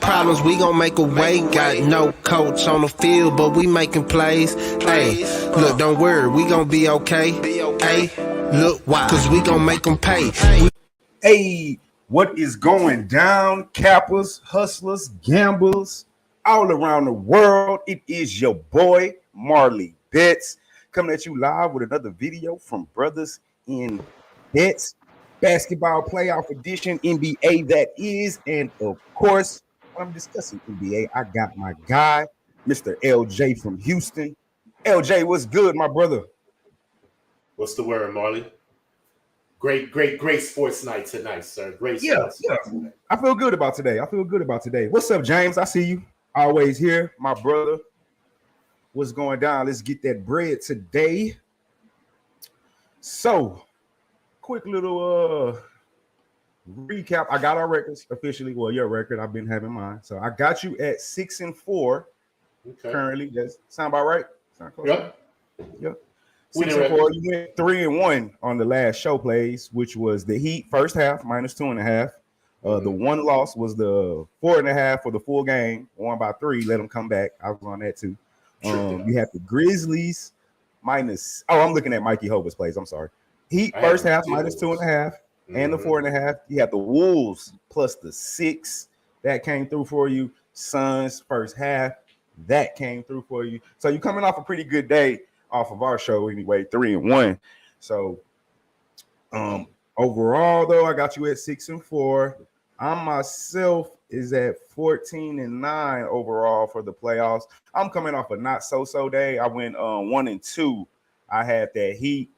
problems, we gon' make a way. Got no coach on the field, but we making plays. Hey, look, don't worry, we gon' be okay. Hey, look, why? Cause we gon' make them pay. Hey, what is going down, cappers, hustlers, gamblers, all around the world? It is your boy, Marley Bets, coming at you live with another video from Brothas N Bets, basketball playoff edition, NBA that is. And of course, when I'm discussing NBA, I got my guy, Mr. LJ from Houston. LJ, what's good, my brother? What's the word, Marley? Great sports night tonight, sir. Great sports night tonight. I feel good about today. What's up, James? I see you. Always here, my brother. What's going down? Let's get that bread today. So, quick little recap. I got our records officially. Well, your record. I've been having mine. So I got you at 6-4 currently. That sound about right? Sound close? Yep. 6-4. You went 3-1 on the last show plays, which was the Heat first half -2.5. The one loss was the 4.5 for the full game, won by 3. Let them come back. I was on that too. You have the Grizzlies minus. Oh, I'm looking at Mikey Hova's plays. I'm sorry. Heat first half -2.5 and the 4.5. You have the Wolves plus the 6 that came through for you. Suns first half that came through for you. So you're coming off a pretty good day off of our show anyway, 3-1. So overall though, I got you at 6-4. I myself is at 14-9 overall for the playoffs. I'm coming off a not so day. I went 1-2. I had that Heat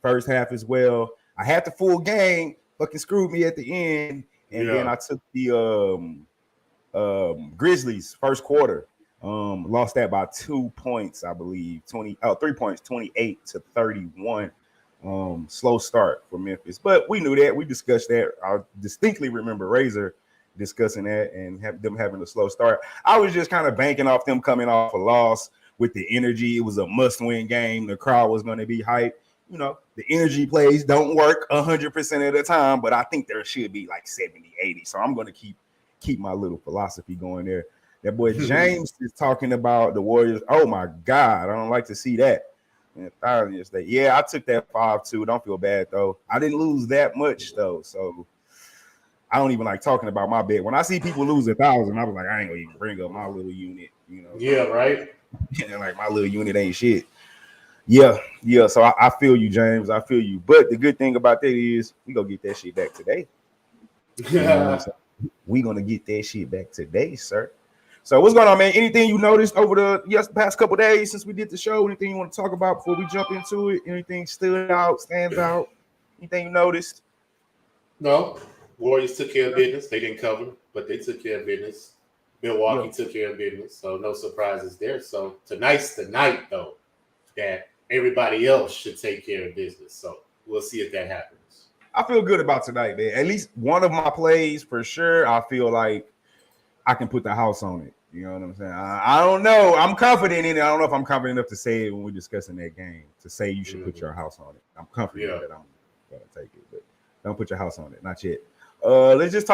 first half as well. I had the full game, fucking screwed me at the end, and then I took the Grizzlies first quarter. Lost that by 2 points, I believe. 3 points, 28-31. Slow start for Memphis, but we knew that. We discussed that. I distinctly remember Razor discussing that and them having a slow start. I was just kind of banking off them coming off a loss with the energy. It was a must-win game. The crowd was going to be hyped. You know, the energy plays don't work 100% of the time, but I think there should be like 70-80. So I'm going to keep my little philosophy going there. That boy James is talking about the Warriors. Oh my God, I don't like to see that. Yeah, I took that 5-2. Don't feel bad though. I didn't lose that much though, so I don't even like talking about my bet. When I see people lose 1,000, I was like, I ain't gonna even bring up my little unit. You know? Yeah, right. Like my little unit ain't shit. Yeah. So I feel you, James. I feel you. But the good thing about that is we gonna get that shit back today. We gonna get that shit back today, sir. So what's going on, man? Anything you noticed over the past couple days since we did the show? Anything you want to talk about before we jump into it? Anything stands out? Anything you noticed? No. Warriors took care of business. They didn't cover, but they took care of business. Milwaukee took care of business, so no surprises there. So tonight's the night, though, that everybody else should take care of business. So we'll see if that happens. I feel good about tonight, man. At least one of my plays for sure. I feel like I can put the house on it. You know what I'm saying? I don't know. I'm confident in it. I don't know if I'm confident enough to say it when we're discussing that game, to say you should put your house on it. I'm confident that I'm going to take it, but don't put your house on it. Not yet. Let's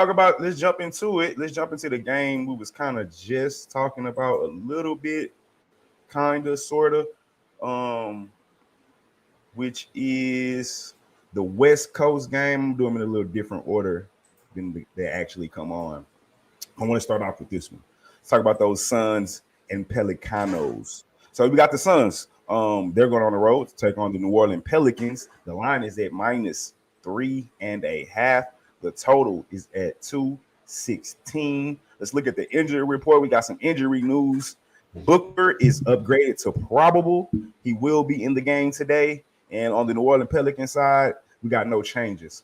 jump into it. Let's jump into the game we was kind of just talking about a little bit, kind of, sort of, which is the West Coast game. I'm doing them in a little different order than they actually come on. I want to start off with this one. Let's talk about those Suns and Pelicanos. So we got the Suns. They're going on the road to take on the New Orleans Pelicans. The line is at -3.5. The total is at 216. Let's look at the injury report. We got some injury news. Booker is upgraded to probable. He will be in the game today. And on the New Orleans Pelican side, we got no changes.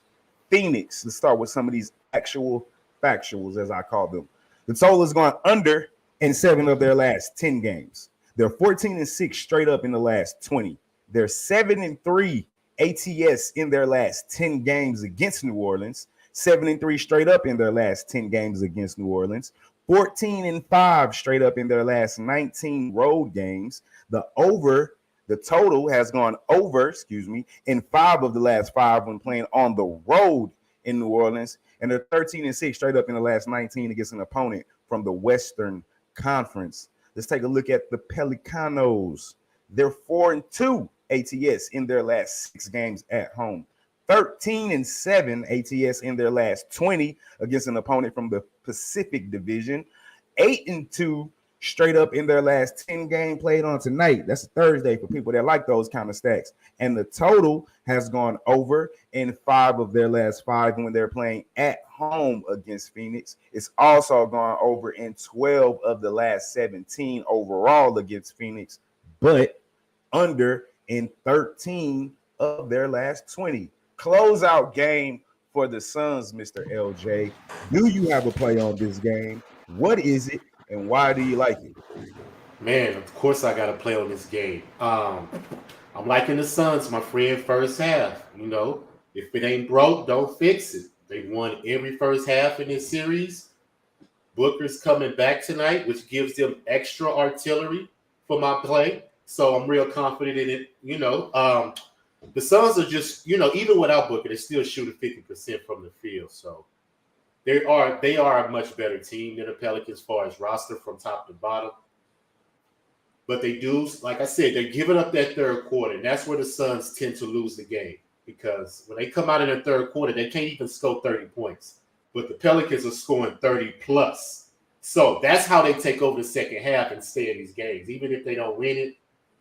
Phoenix, let's start with some of these actual factuals, as I call them. The total has gone under in 7 of their last 10 games. They're 14-6 straight up in the last 20. They're 7-3 ATS in their last 10 games against New Orleans. 7-3 straight up in their last 10 games against New Orleans. 14-5 straight up in their last 19 road games. The total has gone over, in 5 of the last 5 when playing on the road in New Orleans. And they're 13-6 straight up in the last 19 against an opponent from the Western Conference. Let's take a look at the Pelicanos. They're 4-2 ATS in their last 6 games at home. 13-7 ATS in their last 20 against an opponent from the Pacific Division. 8-2 straight up in their last 10 game played on tonight. That's a Thursday for people that like those kind of stacks. And the total has gone over in 5 of their last 5 when they're playing at home against Phoenix. It's also gone over in 12 of the last 17 overall against Phoenix, but under in 13 of their last 20. Closeout game for the Suns, Mr. LJ. Do you have a play on this game? What is it, and why do you like it? Man, of course I got to play on this game. I'm liking the Suns, my friend, first half. You know, if it ain't broke, don't fix it. They won every first half in this series. Booker's coming back tonight, which gives them extra artillery for my play. So I'm real confident in it. You know, the Suns are just, you know, even without Booker, they still shoot 50% from the field. So they are a much better team than the Pelicans as far as roster from top to bottom. But they do, like I said, they're giving up that third quarter. And that's where the Suns tend to lose the game. Because when they come out in the third quarter, they can't even score 30 points. But the Pelicans are scoring 30 plus. So that's how they take over the second half and stay in these games. Even if they don't win it,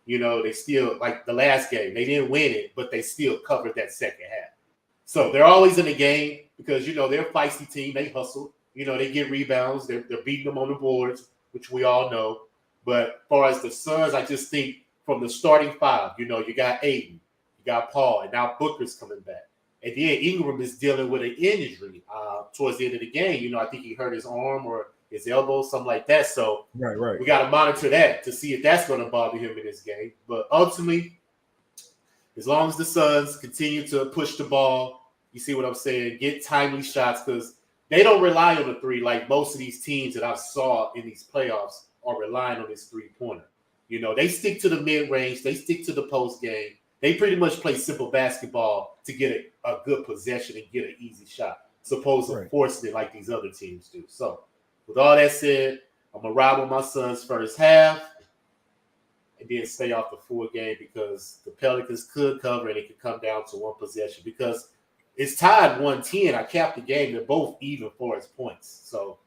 you know, they still, like the last game, they didn't win it, but they still covered that second half. So they're always in the game because, you know, they're a feisty team. They hustle. You know, they get rebounds. They're beating them on the boards, which we all know. But as far as the Suns, I just think from the starting 5, you know, you got Aiden, you got Paul, and now Booker's coming back. And then Ingram is dealing with an injury towards the end of the game. You know, I think he hurt his arm or his elbow, something like that. So right. We got to monitor that to see if that's going to bother him in this game. But ultimately, as long as the Suns continue to push the ball, you see what I'm saying, get timely shots, because they don't rely on the three like most of these teams that I've saw in these playoffs are relying on this three-pointer. You know, they stick to the mid-range. They stick to the post game. They pretty much play simple basketball to get a good possession and get an easy shot, supposed to forcing it like these other teams do. So with all that said, I'm going to ride with my Suns first half and then stay off the full game because the Pelicans could cover and it could come down to one possession because it's tied 110. I capped the game. They're both even for its points. So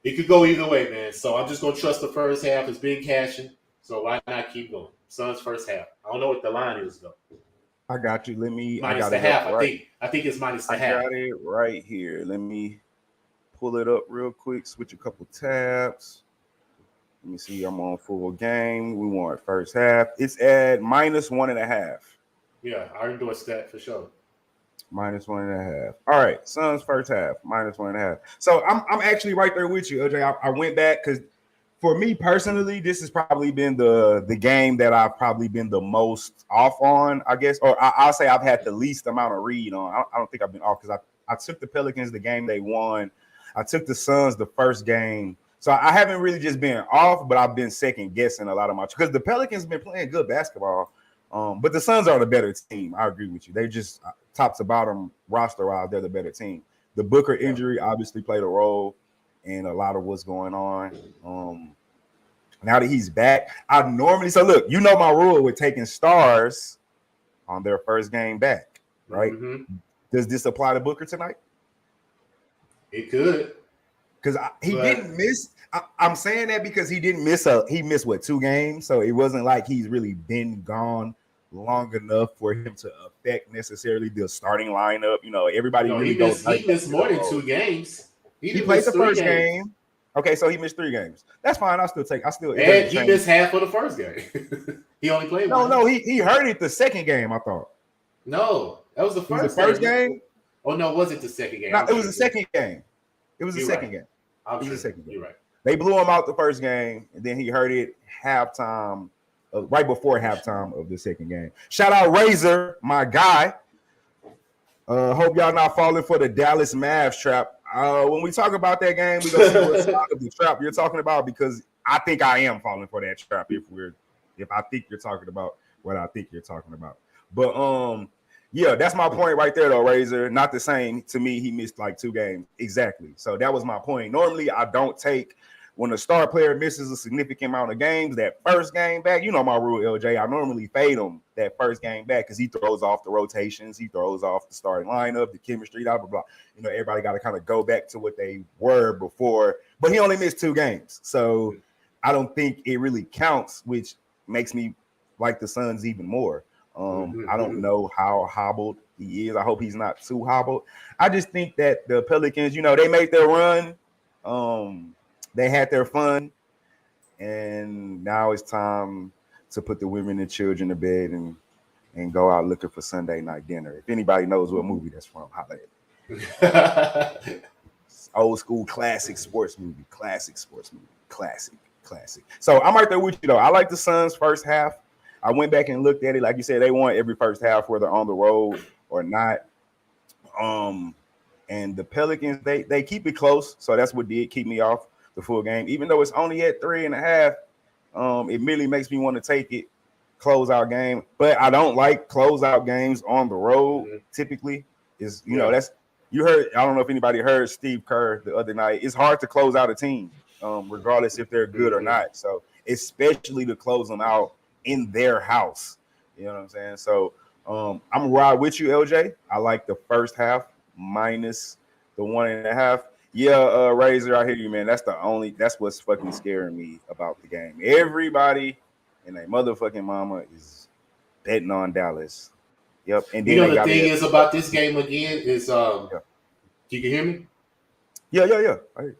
it could go either way, man. So I'm just going to trust the first half. It's been cashing. So why not keep going? Suns first half. I don't know what the line is, though. I got you. Minus the half, right. I think it's minus the half. I got it right here. Let me pull it up real quick. Switch a couple tabs. Let me see. I'm on full game. We want first half. It's at minus 1.5. Yeah, I endorse that for sure. Minus 1.5. All right, Suns first half, minus 1.5. So I'm actually right there with you, OJ. I went back because for me personally, this has probably been the game that I've probably been the most off on, I guess, or I'll say I've had the least amount of read on. I don't think I've been off because I took the Pelicans the game they won. I took the Suns the first game. So I haven't really just been off, but I've been second guessing a lot of my because the Pelicans been playing good basketball. But the Suns are the better team. I agree with you. They just top to bottom roster-wise, they're the better team. The Booker injury obviously played a role in a lot of what's going on. Now that he's back, so look, you know my rule with taking stars on their first game back, right? Mm-hmm. Does this apply to Booker tonight? It could. Because he didn't miss. I'm saying that because he didn't miss he missed 2 games, so it wasn't like he's really been gone long enough for him to affect necessarily the starting lineup. You know, everybody really goes. He missed more than 2 games. He played the first game. Okay, so he missed 3 games. That's fine. And he missed half of the first game. He only played. No, he hurt it the second game. I thought. No, that was the first game. Oh no, was it the second game? No, it was the second game. It was the second game. It was the second game. You're right. They blew him out the first game, and then he hurt it halftime, right before halftime of the second game. Shout out Razor, my guy. Hope y'all not falling for the Dallas Mavs trap. When we talk about that game, we're gonna see what side of the trap you're talking about because I think I am falling for that trap if I think you're talking about what I think you're talking about. But Yeah, that's my point right there, though, Razor. Not the same. To me, he missed like 2 games. Exactly. So that was my point. Normally, I don't take when a star player misses a significant amount of games, that first game back. You know my rule, LJ. I normally fade him that first game back because he throws off the rotations. He throws off the starting lineup, the chemistry, blah, blah, blah. You know, everybody got to kind of go back to what they were before. But he only missed 2 games. So I don't think it really counts, which makes me like the Suns even more. I don't know how hobbled he is. I hope he's not too hobbled. I just think that the Pelicans, you know, they made their run. They had their fun. And now it's time to put the women and children to bed and go out looking for Sunday night dinner. If anybody knows what movie that's from, holla at it. Old school classic sports movie. Classic. So I'm right there with you, though. I like the Suns' first half. I went back and looked at it. Like you said, they won every first half, whether on the road or not. And the Pelicans, they keep it close. So that's what did keep me off the full game. Even though it's only at 3.5, it really makes me want to take it, closeout game. But I don't like closeout games on the road. Typically, is that's you heard. I don't know if anybody heard Steve Kerr the other night. It's hard to close out a team, regardless if they're good or not. So especially to close them out in their house. You know what I'm saying? So I'm gonna ride with you, LJ. I like the first half minus the 1.5. Yeah, Razor, I hear you, man. That's what's fucking scaring me about the game. Everybody and their motherfucking mama is betting on Dallas. Yep. And then the thing is about this game again is You can hear me? Yeah. I hear you.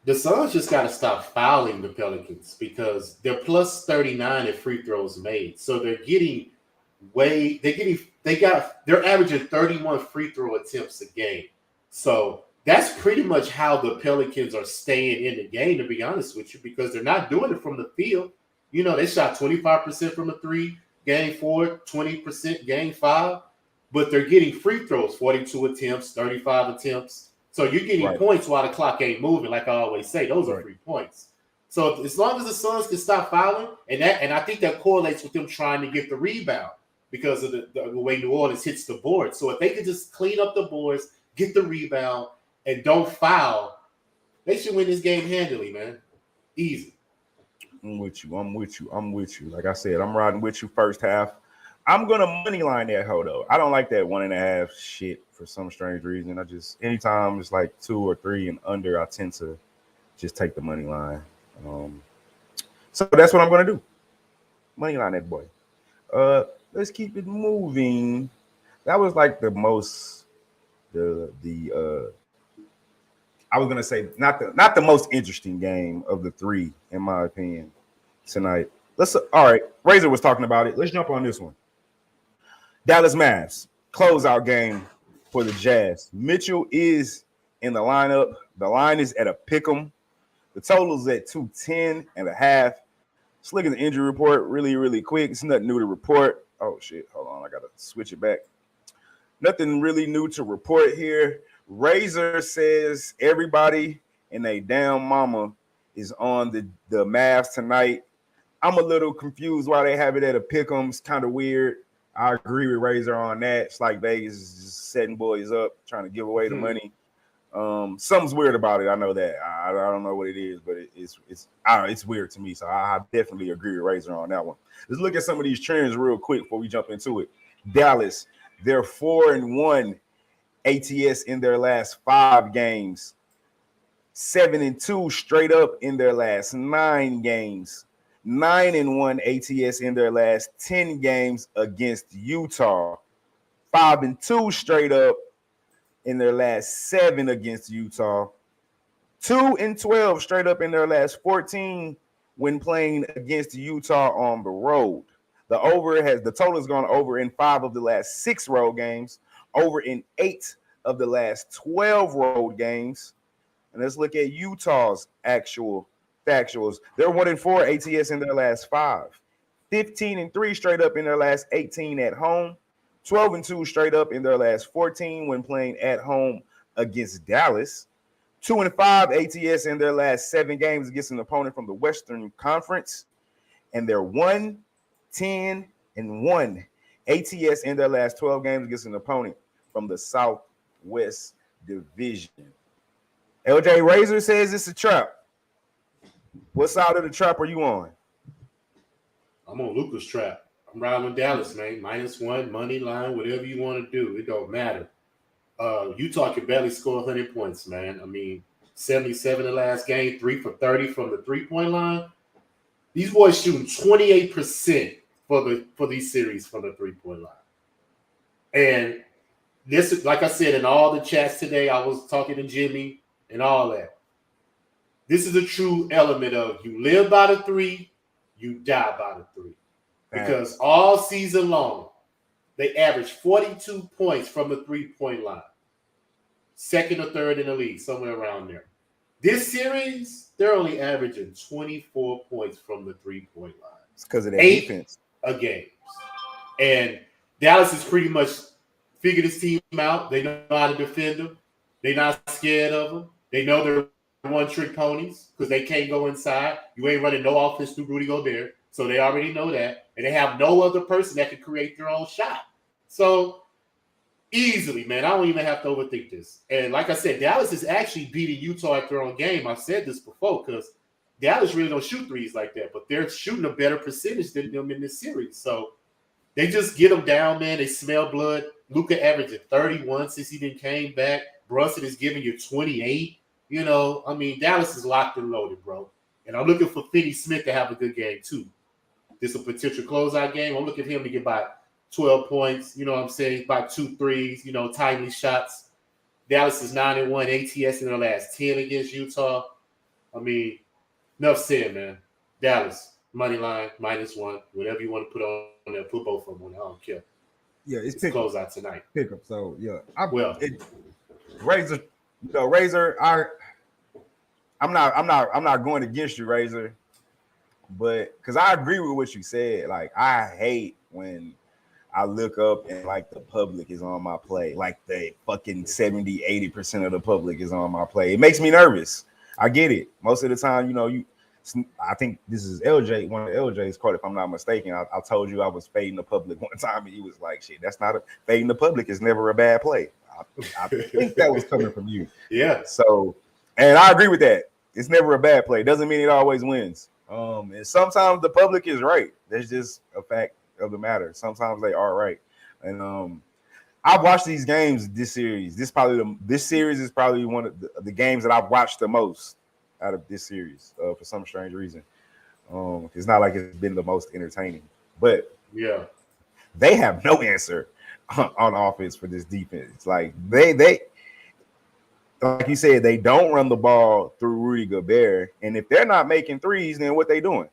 The Suns just got to stop fouling the Pelicans because they're plus 39 at free throws made. So they're averaging 31 free throw attempts a game. So that's pretty much how the Pelicans are staying in the game, to be honest with you, because they're not doing it from the field. You know, they shot 25% from the 3, game 4, 20% game 5, but they're getting free throws, 42 attempts, 35 attempts. So you're getting points while the clock ain't moving, like I always say. Those are free points. So as long as the Suns can stop fouling, and I think that correlates with them trying to get the rebound because of the way New Orleans hits the board. So if they could just clean up the boards, get the rebound, and don't foul, they should win this game handily, man. Easy. I'm with you. Like I said, I'm riding with you first half. I'm gonna money line that hoe though. I don't like that 1.5 shit for some strange reason. Anytime it's like 2 or 3 and under, I tend to just take the money line. So that's what I'm gonna do. Money line that boy. Let's keep it moving. That was like the most I was gonna say not the most interesting game of the 3, in my opinion, tonight. All right. Razor was talking about it. Let's jump on this one. Dallas Mavs closeout game for the Jazz. Mitchell is in the lineup. The line is at a pick'em. The total is at 210.5. Let's look at the injury report really, really quick. It's nothing new to report. Oh shit! Hold on, I gotta switch it back. Nothing really new to report here. Razor says everybody and they damn mama is on the Mavs tonight. I'm a little confused why they have it at a pick'em. It's kind of weird. I agree with Razor on that. It's like Vegas is just setting boys up, trying to give away the money. Something's weird about it. I know that. I don't know what it is, but it's weird to me. So I definitely agree with Razor on that one. Let's look at some of these trends real quick before we jump into it. Dallas, they're 4-1 ATS in their last 5 games. 7-2 straight up in their last 9 games. 9-1 ATS in their last 10 games against Utah. 5-2 straight up in their last 7 against Utah. 2-12 straight up in their last 14 when playing against Utah on the road. The total has gone over in 5 of the last 6 road games, over in 8 of the last 12 road games. And let's look at Utah's actual factuals. They're 1-4 ATS in their last 5. 15-3 straight up in their last 18 at home. 12-2 straight up in their last 14 when playing at home against Dallas. 2-5 ATS in their last 7 games against an opponent from the Western Conference. And they're 1-10-1 ATS in their last 12 games against an opponent from the Southwest Division. LJ Razor says it's a trap. What side of the trap are you on? I'm on Luka's trap. I'm riding with Dallas, man. -1, money line, whatever you want to do. It don't matter. Utah can barely score 100 points, man. I mean, 77 the last game, 3 for 30 from the three-point line. These boys shooting 28% for these series from the three-point line. And this is, like I said, in all the chats today, I was talking to Jimmy and all that. This is a true element of you live by the three, you die by the three. Because all season long, they average 42 points from the three-point line. Second or third in the league, somewhere around there. This series, they're only averaging 24 points from the three-point line. It's because of their defense. A game. And Dallas has pretty much figured his team out. They know how to defend them. They're not scared of them. They know they're one-trick ponies because they can't go inside. You ain't running no offense through Rudy Gobert. So they already know that. And they have no other person that can create their own shot. So easily, man, I don't even have to overthink this. And like I said, Dallas is actually beating Utah at their own game. I've said this before because Dallas really don't shoot threes like that, but they're shooting a better percentage than them in this series. So they just get them down, man. They smell blood. Luka averaging 31 since he then came back. Brunson is giving you 28. You know, I mean, Dallas is locked and loaded, bro. And I'm looking for Finney Smith to have a good game, too. This is a potential closeout game. I'm looking for him to get by 12 points, you know what I'm saying, by 2 threes, you know, timely shots. Dallas is 9-1, ATS in the last 10 against Utah. I mean, enough said, man. Dallas, money line, -1, whatever you want to put on there, put both of them on. I don't care. Yeah, it's closeout tonight. Pick up. So yeah, Razor. I'm not going against you, Razor, but because I agree with what you said. Like, I hate when I look up and like the public is on my play, like the fucking 70-80% of the public is on my play. It makes me nervous. I get it. Most of the time, you know, I think this is LJ, one of LJ's called, if I'm not mistaken. I told you I was fading the public one time, and he was like, "Shit, that's not fading the public is never a bad play." I think that was coming from you. Yeah. So, and I agree with that. It's never a bad play. Doesn't mean it always wins. And sometimes the public is right. That's just a fact of the matter. Sometimes they are right. And I've watched these games this series. This series is probably one of the games that I've watched the most out of this series for some strange reason. It's not like it's been the most entertaining, but yeah, they have no answer on offense for this defense. Like they like you said, they don't run the ball through Rudy Gobert, and if they're not making threes, then what they doing?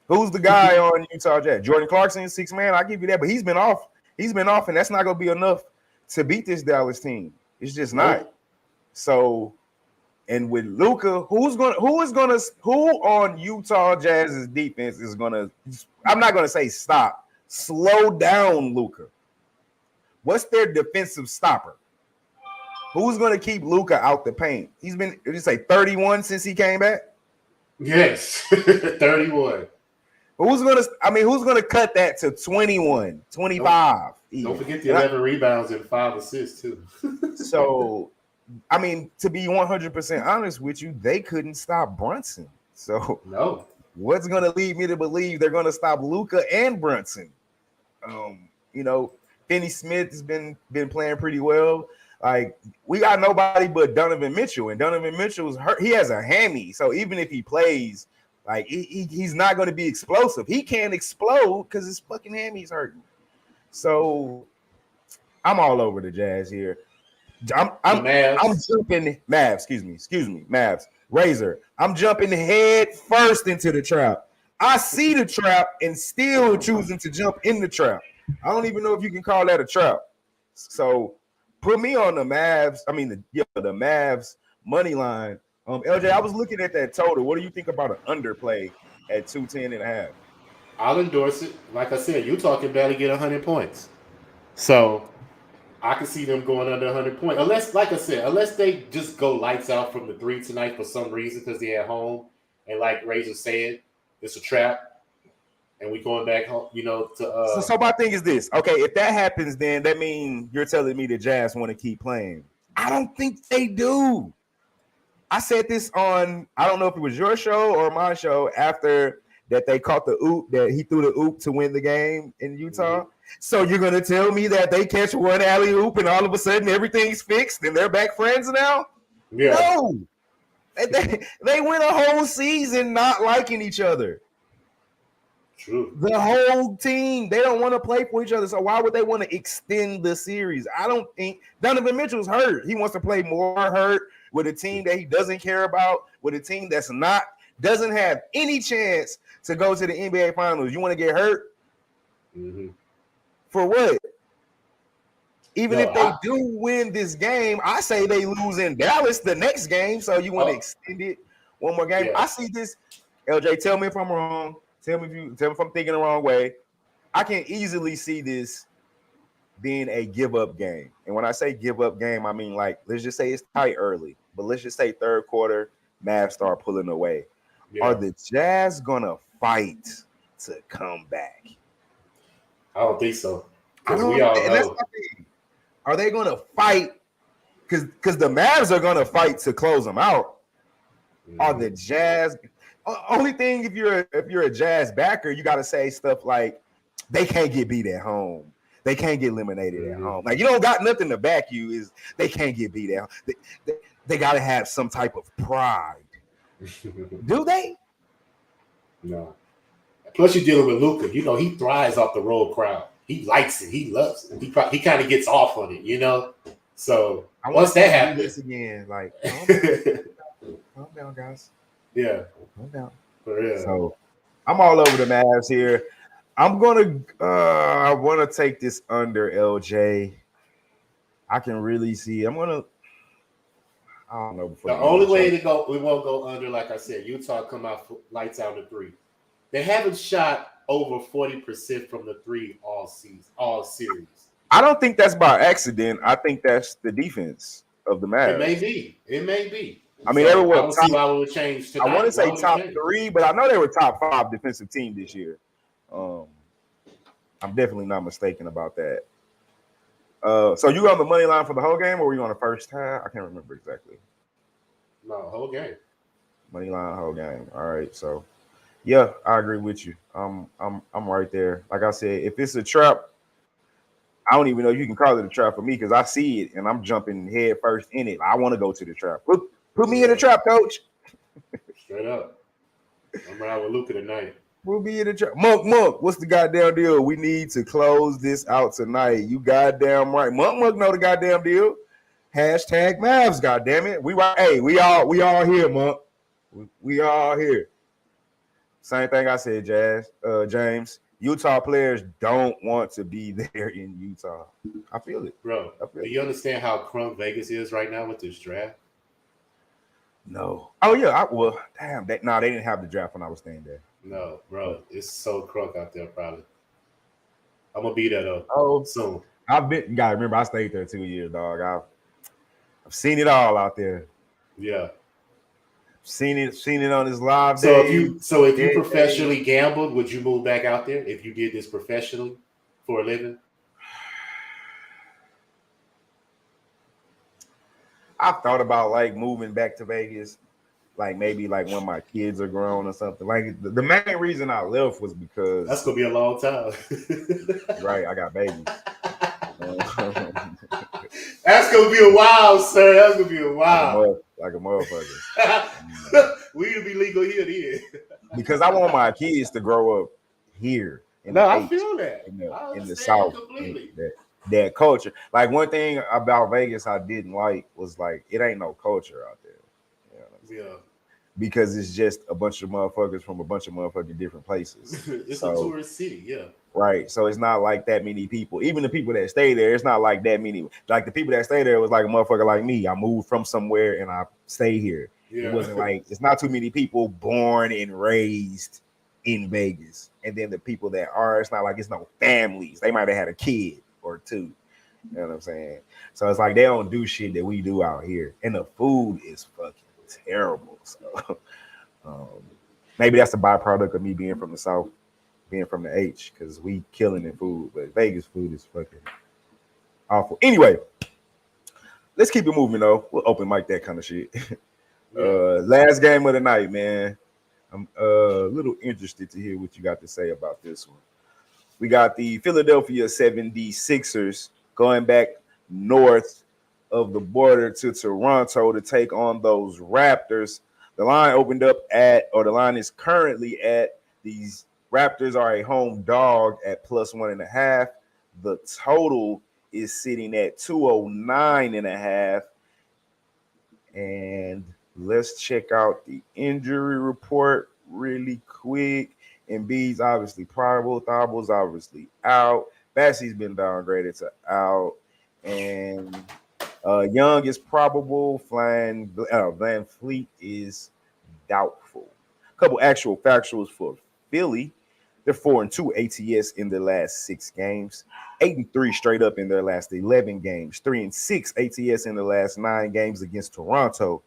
Who's the guy on Utah Jazz? Jordan Clarkson, 6 man. I give you that, but he's been off, and that's not gonna be enough to beat this Dallas team. It's just not. So, and with Luka, who on Utah Jazz's defense is gonna? I'm not gonna say stop, slow down Luka. What's their defensive stopper? Who's gonna keep Luka out the paint? He's been, did you say 31 since he came back? Yes, 31. Who's gonna cut that to 21, 25? Don't forget the 11 rebounds and 5 assists too. So, I mean, to be 100% honest with you, they couldn't stop Brunson. So, no. What's gonna lead me to believe they're gonna stop Luka and Brunson? You know, Finney Smith has been playing pretty well. Like, we got nobody but Donovan Mitchell, and Donovan Mitchell's hurt. He has a hammy, so even if he plays, like he's not going to be explosive. He can't explode because his fucking hammy's hurting. So I'm all over the Jazz here. I'm jumping Mavs. Excuse me, Mavs. Razor. I'm jumping head first into the trap. I see the trap and still choosing to jump in the trap. I don't even know if you can call that a trap. So put me on the Mavs. I mean, the Mavs money line. LJ, I was looking at that total. What do you think about an underplay at 210.5? I'll endorse it. Like I said, Utah can barely get 100 points. So I can see them going under 100 points. Unless they just go lights out from the 3 tonight for some reason because they're at home. And like Razor said, it's a trap. and we going back home, to So my thing is this. Okay, if that happens, then that means you're telling me the Jazz want to keep playing. I don't think they do. I said this on, I don't know if it was your show or my show, after that they caught the oop, that he threw the oop to win the game in Utah. Mm-hmm. So you're going to tell me that they catch one alley oop and all of a sudden everything's fixed and they're back friends now? Yeah. No. They went a whole season not liking each other. True. The whole team, they don't want to play for each other. So why would they want to extend the series? I don't think Donovan Mitchell's hurt. He wants to play more hurt with a team that he doesn't care about, with a team that's doesn't have any chance to go to the NBA Finals. You want to get hurt? Mm-hmm. For what? Even if they do win this game, I say they lose in Dallas the next game. So you want to extend it one more game? Yeah. I see this. LJ, tell me if I'm wrong. Tell me if I'm thinking the wrong way. I can easily see this being a give-up game. And when I say give-up game, I mean, like, let's just say it's tight early. But let's just say third quarter, Mavs start pulling away. Yeah. Are the Jazz going to fight to come back? I don't think so. Because we all know. That's my thing. Are they going to fight? Because the Mavs are going to fight to close them out. Mm-hmm. Are the Jazz... Only thing, if you're a Jazz backer, you got to say stuff like they can't get beat at home. They can't get eliminated at home. Like, you don't got nothing to back you. Is they can't get beat at home. They got to have some type of pride. Do they? No. Plus, you're dealing with Luka. He thrives off the road crowd. He likes it. He loves it. He kind of gets off on it, So once that happens again, like, calm down, guys. Yeah. No doubt. For real. So I'm all over the Mavs here. I'm gonna I want to take this under, LJ. I can really see. I don't know. The only way to go, we won't go under. Like I said, Utah come out lights out the three. They haven't shot over 40% from the three all series. I don't think that's by accident. I think that's the defense of the Mavs. It may be. I mean, they were see why we would change tonight. I want to say top 3, but I know they were top 5 defensive team this year. I'm definitely not mistaken about that. So you on the money line for the whole game, or were you on the first half? I can't remember exactly. No, whole game. Money line, whole game. All right, so yeah, I agree with you. I'm right there. Like I said, if it's a trap, I don't even know if you can call it a trap for me because I see it and I'm jumping head first in it. I want to go to the trap. Put me in the trap, coach. Straight up. I'm riding with Luka tonight. We'll be in the trap. Monk, what's the goddamn deal? We need to close this out tonight. You goddamn right. Monk know the goddamn deal. Hashtag Mavs, goddamn it. We all here, Monk. We all here. Same thing I said, James. Utah players don't want to be there in Utah. I feel it. Bro, do you understand how crunk Vegas is right now with this draft? No. Oh, yeah. They didn't have the draft when I was staying there. No, bro. It's so crunk out there, probably. I'm going to be there, though, soon. You got to remember, I stayed there 2 years, dog. I've seen it all out there. Yeah. Seen it on his live day. So if you professionally gambled, would you move back out there if you did this professionally for a living? I've thought about like moving back to Vegas, like maybe like when my kids are grown or something. Like the main reason I left was because that's gonna be a long time. Right, I got babies. That's gonna be a while, sir. That's gonna be a while. Like a motherfucker. We need to be legal here, then. Because I want my kids to grow up here. I feel that. In the South. Completely. That culture. Like one thing about Vegas I didn't like was like it ain't no culture out there. You know what I'm saying? Yeah. Because it's just a bunch of motherfuckers from a bunch of motherfucking different places. It's a tourist city, yeah. Right. So it's not like that many people. Even the people that stay there, it's not like that many. Like the people that stay there was like a motherfucker like me. I moved from somewhere and I stay here. Yeah. It wasn't like it's not too many people born and raised in Vegas. And then the people that are, it's not like it's no families. They might have had a kid or two. You know what I'm saying? So it's like they don't do shit that we do out here. And the food is fucking terrible. So maybe that's a byproduct of me being from the South. being from the H, because we killing in food, but Vegas food is fucking awful. Anyway, let's keep it moving though. We'll open mic that kind of shit. Last game of the night, man. I'm a little interested to hear what you got to say about this one. We got the Philadelphia 76ers going back north of the border to Toronto to take on those Raptors. The line opened up the line is currently at, these Raptors are a home dog at +1.5. The total is sitting at 209.5. And let's check out the injury report really quick. Embiid's obviously probable. Thibault's obviously out. Bassey's been downgraded to out. And Young is probable. Van Fleet is doubtful. A couple actual factuals for Philly. They're 4-2 ATS in their last 6 games. 8-3 straight up in their last 11 games. 3-6 ATS in the last 9 games against Toronto.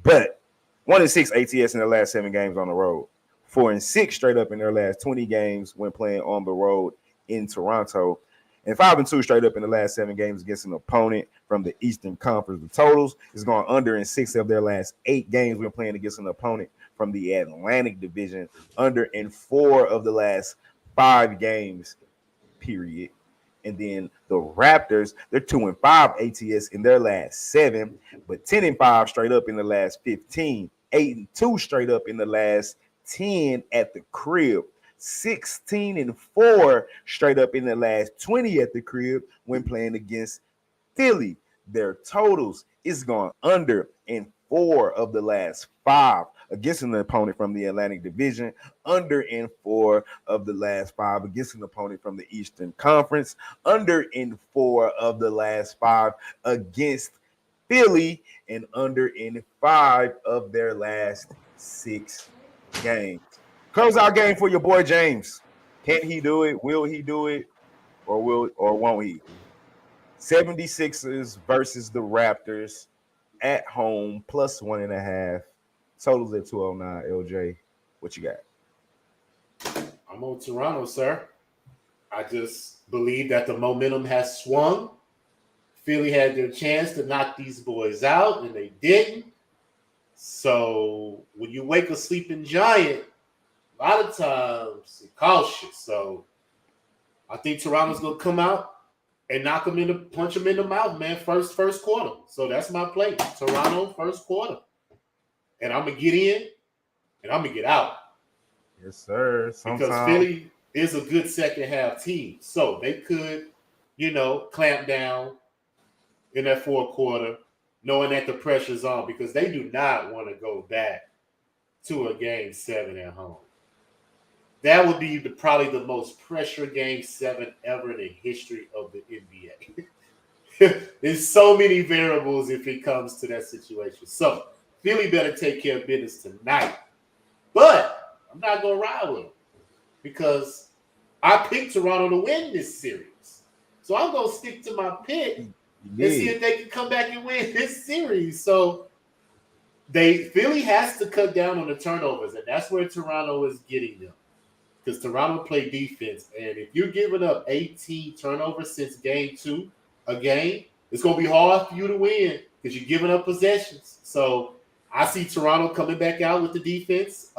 But 1-6 ATS in their last 7 games on the road. 4-6 straight up in their last 20 games when playing on the road in Toronto. And 5-2 straight up in the last 7 games against an opponent from the Eastern Conference. The totals is going under in 6 of their last 8 games when playing against an opponent from the Atlantic Division. Under in 4 of the last 5 games, period. And then the Raptors, they're 2-5 ATS in their last 7, but 10-5 straight up in the last 15. 8-2 straight up in the last 10 at the crib. 16-4 straight up in the last 20 at the crib when playing against Philly. Their totals is going under in 4 of the last 5 against an opponent from the Atlantic Division, under in 4 of the last 5 against an opponent from the Eastern Conference, under in 4 of the last 5 against Philly, and under in 5 of their last 6 games. Closeout game for your boy James. Can he do it? Will he do it? Or won't he? 76ers versus the Raptors at home, +1.5. Totals at 209. LJ, what you got? I'm on Toronto, sir. I just believe that the momentum has swung. Philly had their chance to knock these boys out, and they didn't. So when you wake a sleeping giant, a lot of times it cautious. So I think Toronto's gonna come out and punch them in the mouth, man. First quarter. So that's my play. Toronto first quarter, and I'm gonna get in and I'm gonna get out. Yes, sir. Because Philly is a good second half team, so they could, clamp down in that fourth quarter, knowing that the pressure's on, because they do not want to go back to a game 7 at home. That would be probably the most pressure game 7 ever in the history of the NBA. There's so many variables if it comes to that situation. So Philly better take care of business tonight. But I'm not going to ride with them because I picked Toronto to win this series. So I'm going to stick to my pick and see if they can come back and win this series. So Philly has to cut down on the turnovers, and that's where Toronto is getting them. Because Toronto play defense, and if you're giving up 18 turnovers since game 2 a game, it's going to be hard for you to win because you're giving up possessions. So I see Toronto coming back out with the defense.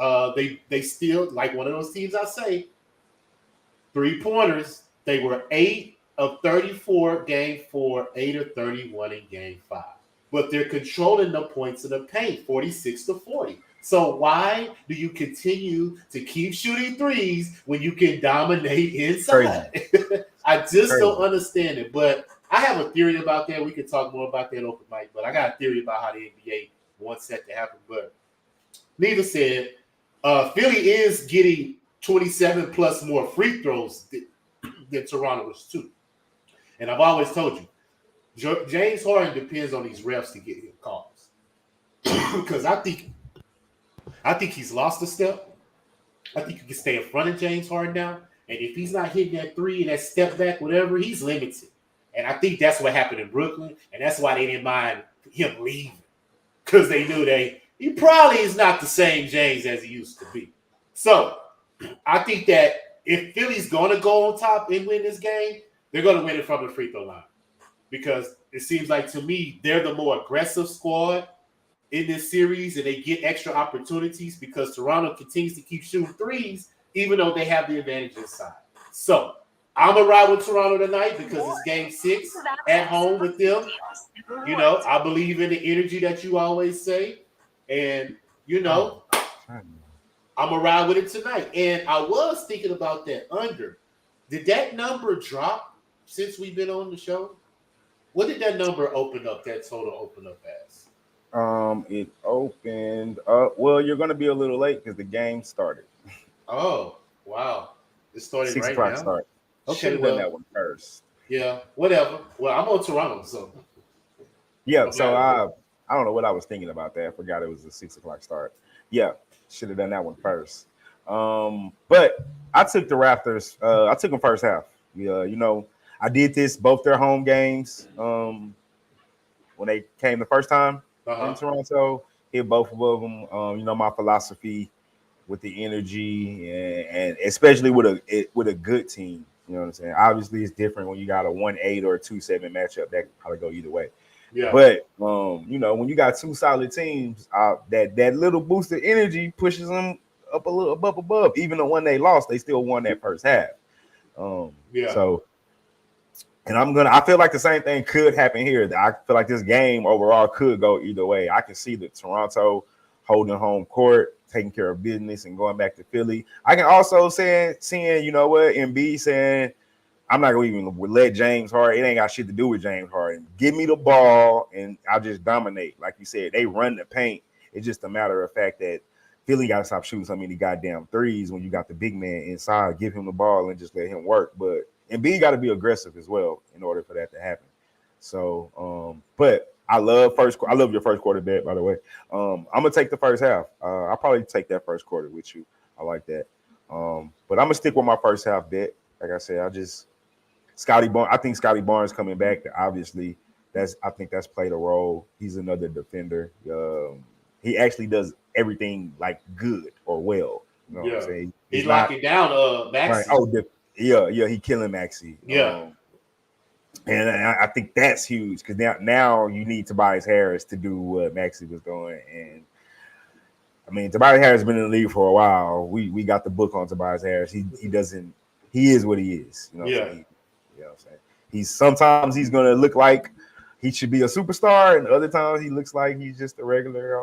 They still, like one of those teams I say, 3-pointers. They were 8 of 34 game 4, 8 of 31 in game 5. But they're controlling the points in the paint, 46-40. So why do you continue to keep shooting threes when you can dominate inside? I just don't understand it. But I have a theory about that. We can talk more about that open mic. But I got a theory about how the NBA wants that to happen. But needless said, Philly is getting 27 plus more free throws than Toronto is too. And I've always told you, James Harden depends on these refs to get him calls. Because I think he's lost a step. I think you can stay in front of James Harden now. And if he's not hitting that 3 and that step back, whatever, he's limited. And I think that's what happened in Brooklyn. And that's why they didn't mind him leaving. Because they knew he probably is not the same James as he used to be. So I think that if Philly's going to go on top and win this game, they're going to win it from the free throw line. Because it seems like to me, they're the more aggressive squad in this series, and they get extra opportunities because Toronto continues to keep shooting threes, even though they have the advantage inside. So I'm going to ride with Toronto tonight because it's game 6 at home with them. You know, I believe in the energy that you always say. And, you know, I'm going to ride with it tonight. And I was thinking about that under. Did that number drop since we've been on the show? What did that number open up, that total open up as? It opened up. Well, you're going to be a little late because the game started. Oh, wow. It started 6 right o'clock now? start. Okay, Done that one first. Yeah, whatever. Well, I'm on Toronto, so. Yeah, Okay. so I don't know what I was thinking about that. I forgot it was a 6 o'clock start. Yeah, should have done that one first. But I took the Raptors. I took them first half. Yeah, you know, I did this both their home games when they came the first time in Toronto. Hit both of them. You know, my philosophy with the energy and especially with a good team. You know what I'm saying? Obviously, it's different when you got a 1-8 or a 2-7 matchup. That can probably go either way. Yeah. But you know, when you got two solid teams, that little boost of energy pushes them up a little above. Even though when they lost, they still won that first half. So, and I feel like the same thing could happen here. I feel like this game overall could go either way. I can see the Toronto holding home court, taking care of business, and going back to Philly. I can also seeing, you know what, Embiid saying, I'm not going to even let James Harden. It ain't got shit to do with James Harden. Give me the ball, and I'll just dominate. Like you said, they run the paint. It's just a matter of fact that Philly got to stop shooting so many goddamn threes when you got the big man inside. Give him the ball and just let him work. But Embiid got to be aggressive as well in order for that to happen. So, but I love your first quarter bet, by the way. I'm gonna take the first half. I'll probably take that first quarter with you. I like that. But I'm gonna stick with my first half bet. Like I said, Scotty Barnes. I think Scotty Barnes coming back. Obviously, I think that's played a role. He's another defender. He actually does everything like good or well. You know what I'm saying? He's locking down Maxey. Right. Yeah. He killing Maxey. Yeah. And I think that's huge because now you need Tobias Harris to do what Maxey was doing. And I mean, Tobias Harris has been in the league for a while. We got the book on Tobias Harris. He is what he is. You know what I'm saying? You know what I'm saying? Sometimes he's gonna look like he should be a superstar, and other times he looks like he's just a regular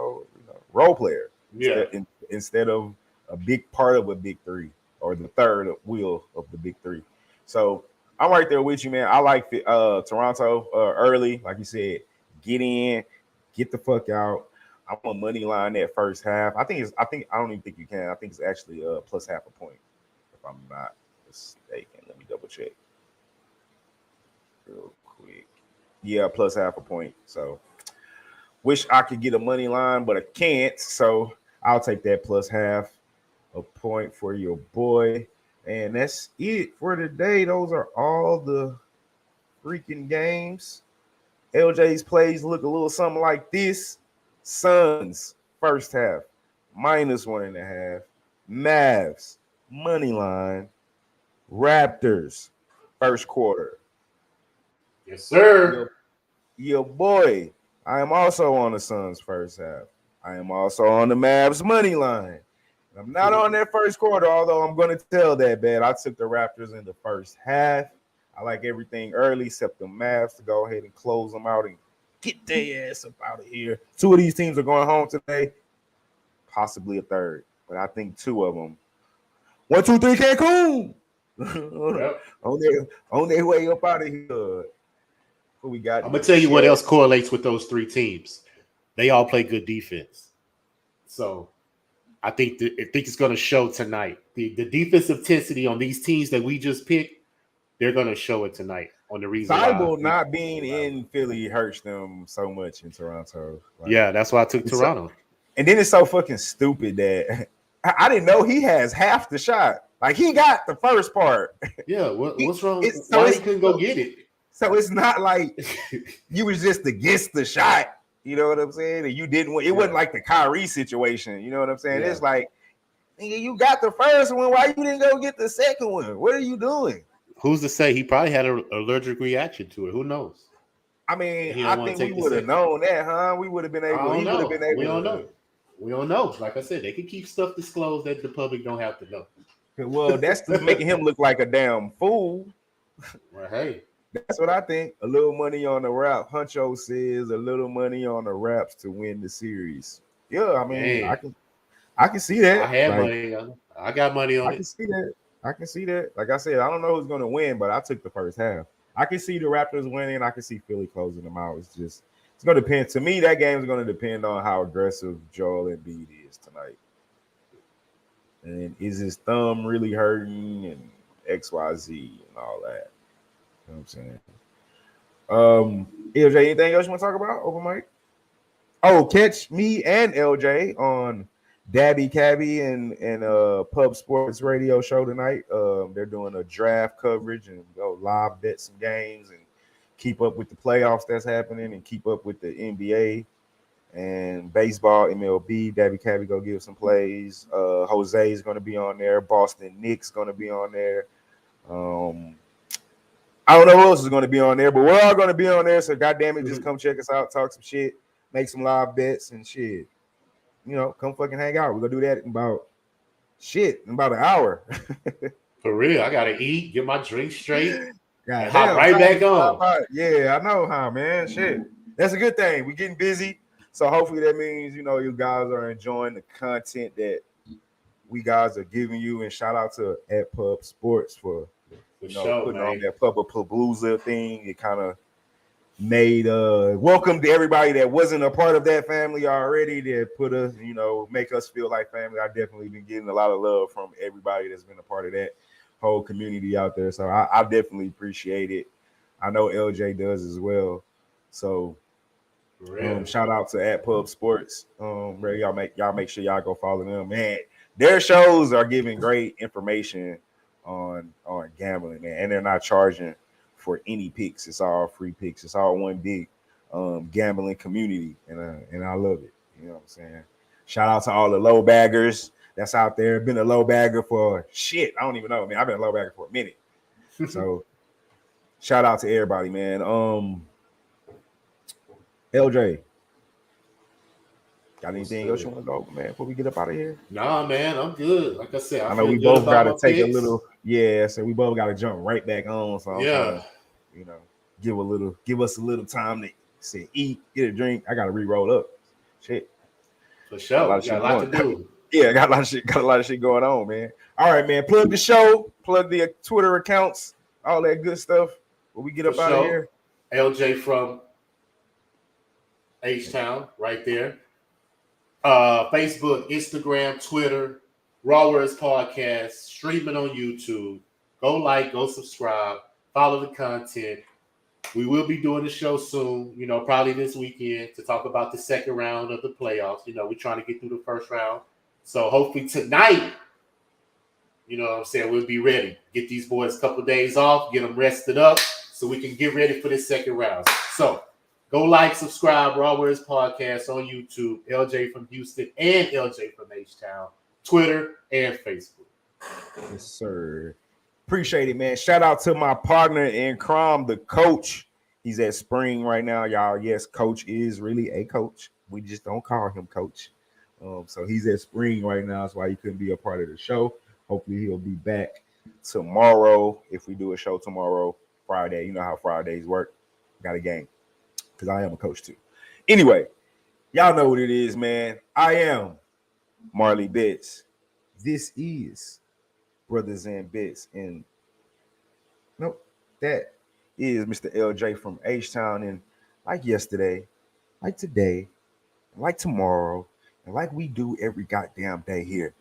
role player. Yeah. Instead of a big part of a big three or the third wheel of the big three. So I'm right there with you, man. I like Toronto early, like you said. Get in, get the fuck out. I'm on money line that first half. I don't even think you can. I think it's actually plus half a point, if I'm not mistaken. Let me double check real quick. Yeah, plus half a point. So wish I could get a money line, but I can't. So I'll take that plus half a point for your boy. And that's it for today. Those are all the freaking games. LJ's plays look a little something like this. Suns, first half, -1.5. Mavs, money line. Raptors, first quarter. Yes, sir. Your boy. I am also on the Suns first half. I am also on the Mavs money line. I'm not on that first quarter, although I'm going to tell that bet. I took the Raptors in the first half. I like everything early, except the Mavs to go ahead and close them out and get their ass up out of here. 2 of these teams are going home today, possibly a third, but I think 2 of them. 1, 2, 3, Cancun. Yep. on their way up out of here. Who we got? I'm gonna tell you what else correlates with those 3 teams. They all play good defense. So I think it's going to show tonight. The defensive intensity on these teams that we just picked, they're going to show it tonight on the reason Thibault not being in Philly hurts them so much in Toronto. Yeah, that's why I took Toronto. And then it's so fucking stupid that I didn't know he has half the shot. Like, he got the first part. Yeah, what's wrong? Why he couldn't go get it? So it's not like you was just against the shot. You know what I'm saying? And you didn't. It wasn't like the Kyrie situation. You know what I'm saying? Yeah. It's like Nigga, you got the first one. Why you didn't go get the second one? What are you doing? Who's to say? He probably had an allergic reaction to it. Who knows? I mean, I think we would have known that, huh? We would have been able. He would have been able. We don't know. We don't know. Like I said, they can keep stuff disclosed that the public don't have to know. Well, that's making him look like a damn fool. Well, hey, that's what I think. A little money on the rap. Huncho says a little money on the Raps to win the series. Yeah, I mean, I can see that. I have money on it. I got money on it. I can see that. Like I said, I don't know who's going to win, but I took the first half. I can see the Raptors winning. I can see Philly closing them out. It's going to depend. To me, that game is going to depend on how aggressive Joel Embiid is tonight. And is his thumb really hurting and XYZ and all that? You know what I'm saying? LJ, anything else you want to talk about? Open mic? Oh, catch me and LJ on Dabby Cabby and Pub Sports Radio show tonight. They're doing a draft coverage and go live bet some games and keep up with the playoffs that's happening and keep up with the NBA and baseball, MLB. Dabby Cabby go give some plays. Jose is going to be on there. Boston Knicks going to be on there. I don't know who else is going to be on there, but we're all going to be on there. So goddamn it, just come check us out, talk some shit, make some live bets and shit. You know, come fucking hang out. We're gonna do that in about an hour. For real, I gotta eat, get my drink straight, God, hop right back on. Yeah, I know how, man. Shit, that's a good thing. We're getting busy, so hopefully that means you guys are enjoying the content that we guys are giving you. And shout out to at Pub Sports for putting on that Pub-a-Palooza thing. It kind of made welcome to everybody that wasn't a part of that family already, that put us, make us feel like family. I've definitely been getting a lot of love from everybody that's been a part of that whole community out there. So I definitely appreciate it. I know LJ does as well. So shout out to at Pub Sports. Y'all make sure y'all go follow them. Man, their shows are giving great information on gambling, man, and they're not charging for any picks. It's all free picks. It's all one big gambling community, and I love it. You know what I'm saying? Shout out to all the low baggers that's out there. Been a low bagger for shit. I don't even know. I mean, I've been a low bagger for a minute. So shout out to everybody, man. LJ, got anything else you want to go over, man, before we get up out of here? Nah, man, I'm good. Like I said, I know we both got to take a little. Yeah, so we both got to jump right back on. So I'm trying to, give us a little time to say eat, get a drink. I got to re-roll up. Shit. For sure. Got a lot to do. Yeah, got a lot of shit going on, man. All right, man. Plug the show, plug the Twitter accounts, all that good stuff. When we get up out of here. LJ from H-Town, right there. Facebook, Instagram, Twitter, Raw Words Podcast, streaming on YouTube. Go like, go subscribe, follow the content. We will be doing the show soon, probably this weekend, to talk about the second round of the playoffs. We're trying to get through the first round. So hopefully tonight, what I'm saying, we'll be ready. Get these boys a couple of days off, get them rested up so we can get ready for this second round. So go like, subscribe, Raw Words Podcast on YouTube, LJ from Houston and LJ from H-Town, Twitter and Facebook. Yes, sir. Appreciate it, man. Shout out to my partner in crime, the coach. He's at Spring right now, y'all. Yes, coach is really a coach. We just don't call him coach. So he's at Spring right now. That's why he couldn't be a part of the show. Hopefully he'll be back tomorrow. If we do a show tomorrow, Friday, you know how Fridays work. Got a game. Because I am a coach too. Anyway, y'all know what it is, man. I am Marley Bets. This is Brothas N Bets. And nope, that is Mr. LJ from H-Town. And like yesterday, like today, like tomorrow, and like we do every goddamn day here,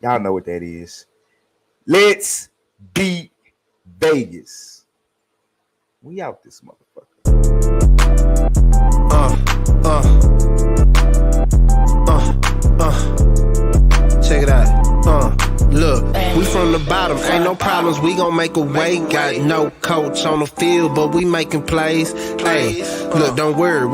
y'all know what that is. Let's beat Vegas. We out this motherfucker. Check it out. Look, we from the bottom, ain't no problems, we gon' make a way. Got no coach on the field, but we making plays. Hey, look, don't worry.